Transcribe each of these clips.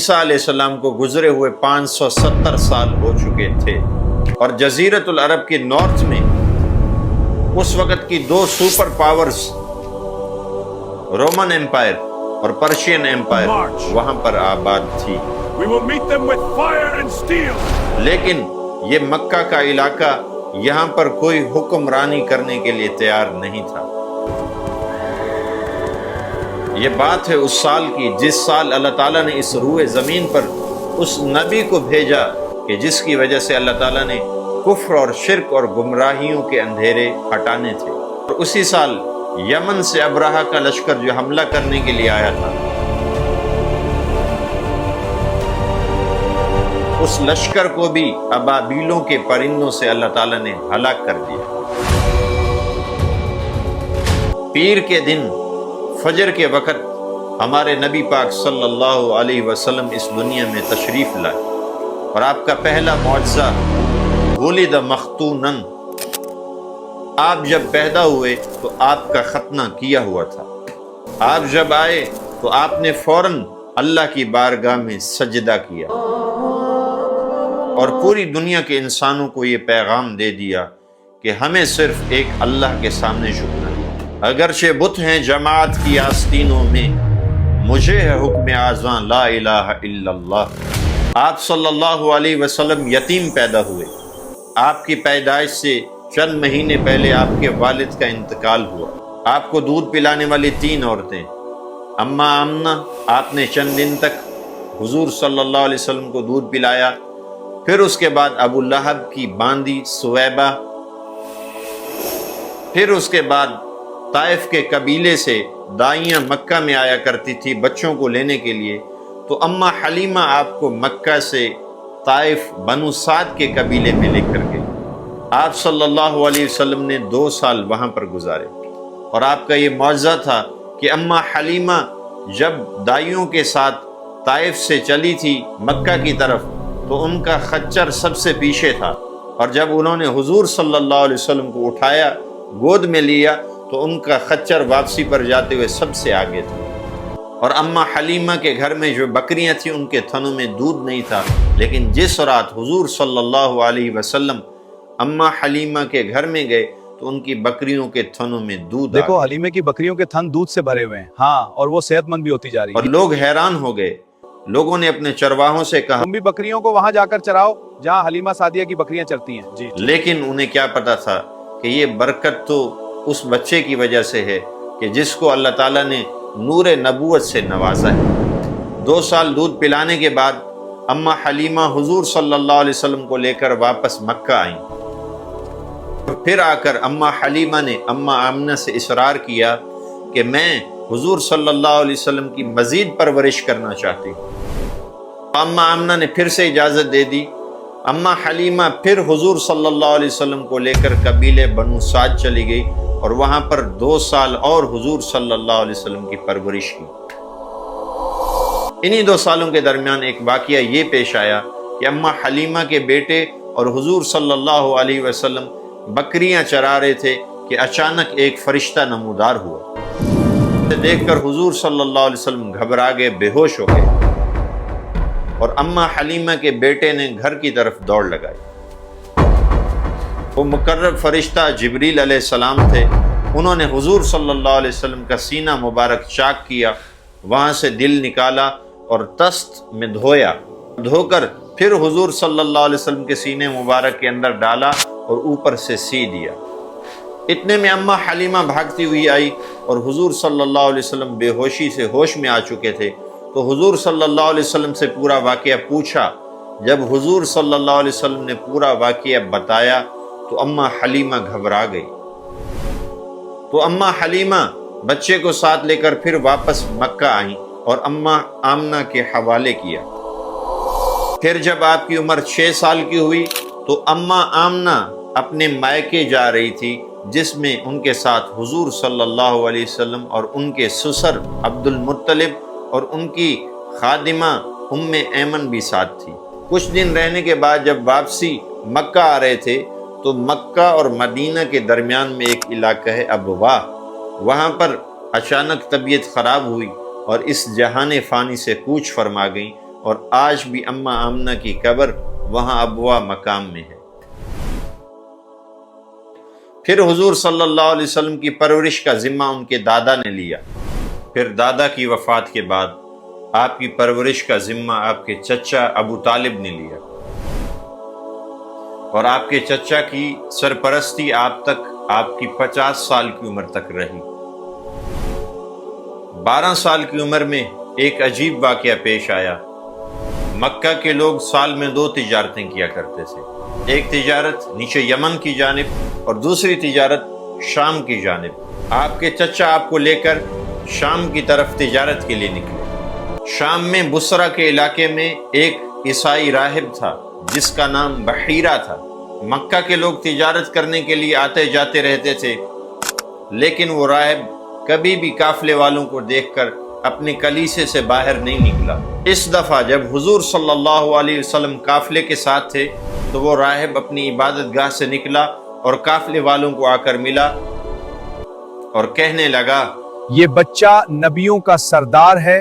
عیسیٰ علیہ السلام کو گزرے ہوئے 570 سال ہو چکے تھے، اور جزیرۃ العرب کے نارتھ میں اس وقت کی دو سپر پاورز رومن ایمپائر اور پرشین ایمپائر وہاں پر آباد تھی، لیکن یہ مکہ کا علاقہ یہاں پر کوئی حکمرانی کرنے کے لیے تیار نہیں تھا۔ یہ بات ہے اس سال کی جس سال اللہ تعالیٰ نے اس روئے زمین پر اس نبی کو بھیجا کہ جس کی وجہ سے اللہ تعالیٰ نے کفر اور شرک اور گمراہیوں کے اندھیرے ہٹانے تھے۔ اور اسی سال یمن سے ابرہہ کا لشکر جو حملہ کرنے کے لیے آیا تھا، اس لشکر کو بھی ابابیلوں کے پرندوں سے اللہ تعالیٰ نے ہلاک کر دیا۔ پیر کے دن فجر کے وقت ہمارے نبی پاک صلی اللہ علیہ وسلم اس دنیا میں تشریف لائے، اور آپ کا پہلا معجزہ ولد مختونن، آپ جب پیدا ہوئے تو آپ کا ختنہ کیا ہوا تھا۔ آپ جب آئے تو آپ نے فوراً اللہ کی بارگاہ میں سجدہ کیا اور پوری دنیا کے انسانوں کو یہ پیغام دے دیا کہ ہمیں صرف ایک اللہ کے سامنے جھکنا ہے۔ اگرچہ بت ہیں جماعت کی آستینوں میں، مجھے ہے حکم اعظم لا الہ الا اللہ۔ آپ صلی اللہ علیہ وسلم یتیم پیدا ہوئے، آپ کی پیدائش سے چند مہینے پہلے آپ کے والد کا انتقال ہوا۔ آپ کو دودھ پلانے والی 3 عورتیں، اماں آمنہ، آپ نے چند دن تک حضور صلی اللہ علیہ وسلم کو دودھ پلایا، پھر اس کے بعد ابو لہب کی باندی سویبہ، پھر اس کے بعد طائف کے قبیلے سے دائیاں مکہ میں آیا کرتی تھی بچوں کو لینے کے لیے، تو اماں حلیمہ آپ کو مکہ سے طائف بنو سعد کے قبیلے میں لے کر گئی۔ آپ صلی اللہ علیہ وسلم نے 2 سال وہاں پر گزارے، اور آپ کا یہ معجزہ تھا کہ اماں حلیمہ جب دائیوں کے ساتھ طائف سے چلی تھی مکہ کی طرف تو ان کا خچر سب سے پیچھے تھا، اور جب انہوں نے حضور صلی اللہ علیہ وسلم کو اٹھایا، گود میں لیا، تو ان کا خچر واپسی پر جاتے ہوئے سب سے آگے تھا۔ اور اماں حلیمہ کے گھر میں جو بکریاں تھیں ان کے تھنوں میں دودھ نہیں تھا، لیکن جس رات حضور صلی اللہ علیہ وسلم اماں حلیمہ کے گھر میں گئے تو ان کی بکریوں کے تھنوں میں دودھ دیکھو حلیمہ کی بکریوں کے تھن دودھ سے بھرے ہوئے ہیں، ہاں، اور وہ صحت مند بھی ہوتی جا رہی اور ہے۔ لوگ حیران ہو گئے۔ لوگوں نے اپنے چرواہوں سے کہا تم بھی بکریوں کو وہاں جا کر چراؤ جہاں حلیمہ سعدیہ کی بکریاں چرتی ہیں۔ جی لیکن انہیں کیا پتا تھا کہ یہ برکت تو اس بچے کی وجہ سے ہے کہ جس کو اللہ تعالیٰ نے نور نبوت سے نوازا ہے۔ 2 سال دودھ پلانے کے بعد اماں حلیمہ حضور صلی اللہ علیہ وسلم کو لے کر واپس مکہ آئیں، پھر آ کر اماں حلیمہ نے اماں آمنہ سے اصرار کیا کہ میں حضور صلی اللہ علیہ وسلم کی مزید پرورش کرنا چاہتی ہوں۔ اماں آمنہ نے پھر سے اجازت دے دی۔ اماں حلیمہ پھر حضور صلی اللہ علیہ وسلم کو لے کر قبیلے بنو سعد چلی گئی، اور وہاں پر 2 سال اور حضور صلی اللہ علیہ وسلم کی پرورش کی۔ انہی 2 سالوں کے درمیان ایک واقعہ یہ پیش آیا کہ اماں حلیمہ کے بیٹے اور حضور صلی اللہ علیہ وسلم بکریاں چرا رہے تھے کہ اچانک ایک فرشتہ نمودار ہوا۔ اسے دیکھ کر حضور صلی اللہ علیہ وسلم گھبرا گئے، بے ہوش ہو گئے، اور اماں حلیمہ کے بیٹے نے گھر کی طرف دوڑ لگائی۔ وہ مقرب فرشتہ جبریل علیہ السلام تھے۔ انہوں نے حضور صلی اللہ علیہ وسلم کا سینہ مبارک چاک کیا، وہاں سے دل نکالا اور تست میں دھویا، دھو کر پھر حضور صلی اللہ علیہ وسلم کے سینے مبارک کے اندر ڈالا اور اوپر سے سی دیا۔ اتنے میں اماں حلیمہ بھاگتی ہوئی آئی، اور حضور صلی اللہ علیہ وسلم بے ہوشی سے ہوش میں آ چکے تھے، تو حضور صلی اللہ علیہ وسلم سے پورا واقعہ پوچھا۔ جب حضور صلی اللہ علیہ وسلم نے پورا واقعہ بتایا تو اماں حلیمہ گھبرا گئی، تو اماں حلیمہ بچے کو ساتھ لے کر پھر واپس مکہ آئیں اور اماں آمنہ کے حوالے کیا۔ پھر جب آپ کی عمر 6 سال کی ہوئی تو اماں آمنہ اپنے مائکے جا رہی تھی، جس میں ان کے ساتھ حضور صلی اللہ علیہ وسلم اور ان کے سسر عبد المطلب اور ان کی خادمہ ام ایمن بھی ساتھ تھی۔ کچھ دن رہنے کے بعد جب واپسی مکہ آ رہے تھے تو مکہ اور مدینہ کے درمیان میں ایک علاقہ ہے ابواہ، وہاں پر اچانک طبیعت خراب ہوئی اور اس جہان فانی سے کوچ فرما گئیں، اور آج بھی اماں آمنہ کی قبر وہاں ابوا مقام میں ہے۔ پھر حضور صلی اللہ علیہ وسلم کی پرورش کا ذمہ ان کے دادا نے لیا۔ پھر دادا کی وفات کے بعد آپ کی پرورش کا ذمہ آپ کے چچا ابو طالب نے لیا، اور آپ کے چچا کی سرپرستی آپ کی 50 سال کی عمر تک رہی۔ 12 سال کی عمر میں ایک عجیب واقعہ پیش آیا۔ مکہ کے لوگ سال میں 2 تجارتیں کیا کرتے تھے، ایک تجارت نیچے یمن کی جانب اور دوسری تجارت شام کی جانب۔ آپ کے چچا آپ کو لے کر شام کی طرف تجارت کے لیے نکلے۔ شام میں بصرہ کے علاقے میں ایک عیسائی راہب تھا جس کا نام بحیرہ تھا۔ مکہ کے لوگ تجارت کرنے کے لیے آتے جاتے رہتے تھے، لیکن وہ راہب کبھی بھی قافلے والوں کو دیکھ کر اپنے کلیسے سے باہر نہیں نکلا۔ اس دفعہ جب حضور صلی اللہ علیہ وسلم قافلے کے ساتھ تھے تو وہ راہب اپنی عبادت گاہ سے نکلا اور قافلے والوں کو آ کر ملا اور کہنے لگا، یہ بچہ نبیوں کا سردار ہے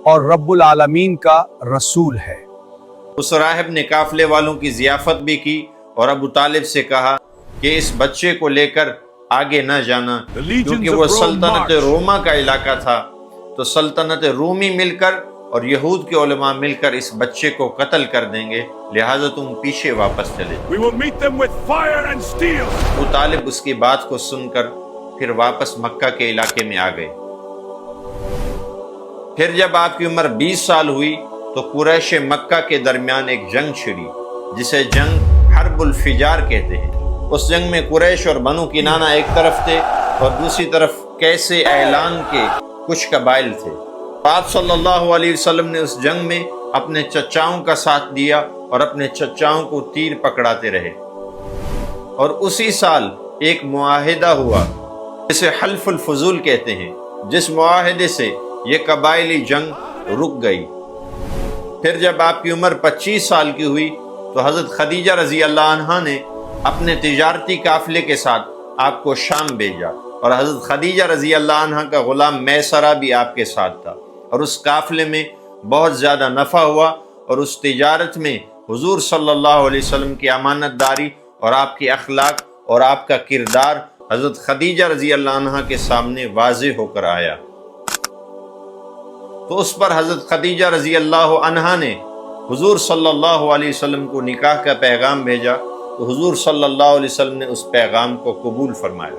اور رب العالمین کا رسول ہے۔ اس راہب نے قافلے والوں کی ضیافت بھی کی اور ابو طالب سے کہا کہ اس بچے کو لے کر آگے نہ جانا، کیونکہ وہ سلطنت روما کا علاقہ تھا، تو سلطنت رومی مل کر اور یہود کے علماء مل کر اس بچے کو قتل کر دیں گے، لہٰذا تم پیچھے واپس چلے۔ ابو طالب اس کی بات کو سن کر پھر واپس مکہ کے علاقے میں آ گئے۔ پھر جب آپ کی عمر 20 سال ہوئی تو قریش مکہ کے درمیان ایک جنگ چھڑی جسے جنگ حرب الفجار کہتے ہیں۔ اس جنگ میں قریش اور بنو کنانہ ایک طرف تھے اور دوسری طرف کیسے اعلان کے کچھ قبائل تھے۔ آپ صلی اللہ علیہ وسلم نے اس جنگ میں اپنے چچاؤں کا ساتھ دیا اور اپنے چچاؤں کو تیر پکڑاتے رہے، اور اسی سال ایک معاہدہ ہوا جسے حلف الفضول کہتے ہیں، جس معاہدے سے یہ قبائلی جنگ رک گئی۔ پھر جب آپ کی عمر 25 سال کی ہوئی تو حضرت خدیجہ رضی اللہ عنہا نے اپنے تجارتی قافلے کے ساتھ آپ کو شام بھیجا، اور حضرت خدیجہ رضی اللہ عنہا کا غلام میسرہ بھی آپ کے ساتھ تھا، اور اس قافلے میں بہت زیادہ نفع ہوا، اور اس تجارت میں حضور صلی اللہ علیہ وسلم کی امانت داری اور آپ کی اخلاق اور آپ کا کردار حضرت خدیجہ رضی اللہ عنہا کے سامنے واضح ہو کر آیا۔ تو اس پر حضرت خدیجہ رضی اللہ عنہا نے حضور صلی اللہ علیہ وسلم کو نکاح کا پیغام بھیجا، تو حضور صلی اللہ علیہ وسلم نے اس پیغام کو قبول فرمایا۔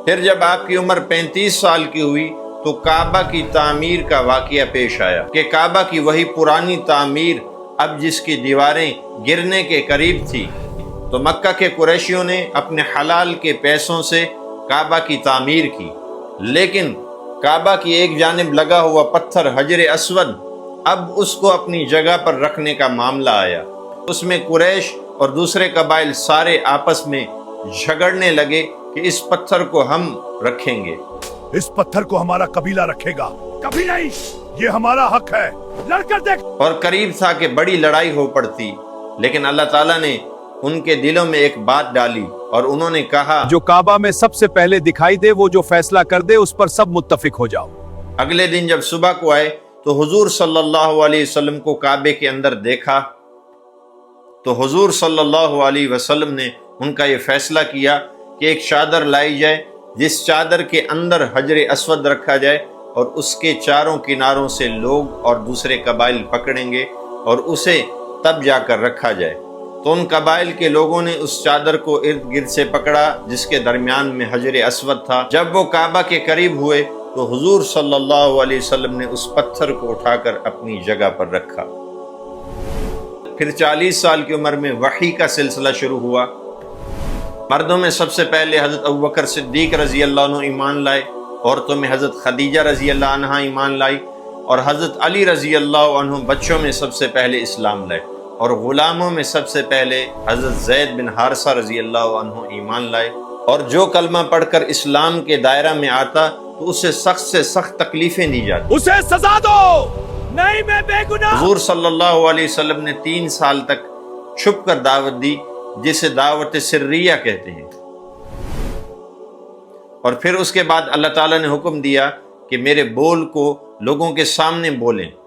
پھر جب آپ کی عمر 35 سال کی ہوئی تو کعبہ کی تعمیر کا واقعہ پیش آیا کہ کعبہ کی وہی پرانی تعمیر اب جس کی دیواریں گرنے کے قریب تھی، تو مکہ کے قریشیوں نے اپنے حلال کے پیسوں سے کعبہ کی تعمیر کی، لیکن کعبہ کی ایک جانب لگا ہوا پتھر حجر اسود اب اس کو اپنی جگہ پر رکھنے کا معاملہ آیا۔ اس میں قریش اور دوسرے قبائل سارے آپس میں جھگڑنے لگے کہ اس پتھر کو ہم رکھیں گے، اس پتھر کو ہمارا قبیلہ رکھے گا، کبھی نہیں، یہ ہمارا حق ہے، لڑ کر دیکھ۔ اور قریب تھا کہ بڑی لڑائی ہو پڑتی، لیکن اللہ تعالیٰ نے ان کے دلوں میں ایک بات ڈالی اور انہوں نے کہا، جو کعبہ میں سب سے پہلے دکھائی دے وہ جو فیصلہ کر دے اس پر سب متفق ہو جاؤ۔ اگلے دن جب صبح کو آئے تو حضور صلی اللہ علیہ وسلم کو کعبے کے اندر دیکھا، تو حضور صلی اللہ علیہ وسلم نے ان کا یہ فیصلہ کیا کہ ایک چادر لائی جائے جس چادر کے اندر حجر اسود رکھا جائے، اور اس کے چاروں کناروں سے لوگ اور دوسرے قبائل پکڑیں گے اور اسے تب جا کر رکھا جائے۔ تو ان قبائل کے لوگوں نے اس چادر کو ارد گرد سے پکڑا جس کے درمیان میں حجر اسود تھا۔ جب وہ کعبہ کے قریب ہوئے تو حضور صلی اللہ علیہ وسلم نے اس پتھر کو اٹھا کر اپنی جگہ پر رکھا۔ پھر 40 سال کی عمر میں وحی کا سلسلہ شروع ہوا۔ مردوں میں سب سے پہلے حضرت ابوبکر صدیق رضی اللہ عنہ ایمان لائے، عورتوں میں حضرت خدیجہ رضی اللہ عنہا ایمان لائی، اور حضرت علی رضی اللہ عنہ بچوں میں سب سے پہلے اسلام لائے، اور غلاموں میں سب سے پہلے حضرت زید بن حارثہ رضی اللہ عنہ ایمان لائے۔ اور جو کلمہ پڑھ کر اسلام کے دائرہ میں آتا تو اسے سخت سے سخت تکلیفیں دی جاتی۔ اسے سزا دو، نہیں میں بے گناہ۔ حضور صلی اللہ علیہ وسلم نے 3 سال تک چھپ کر دعوت دی، جسے دعوت سریہ کہتے ہیں، اور پھر اس کے بعد اللہ تعالیٰ نے حکم دیا کہ میرے بول کو لوگوں کے سامنے بولیں۔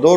2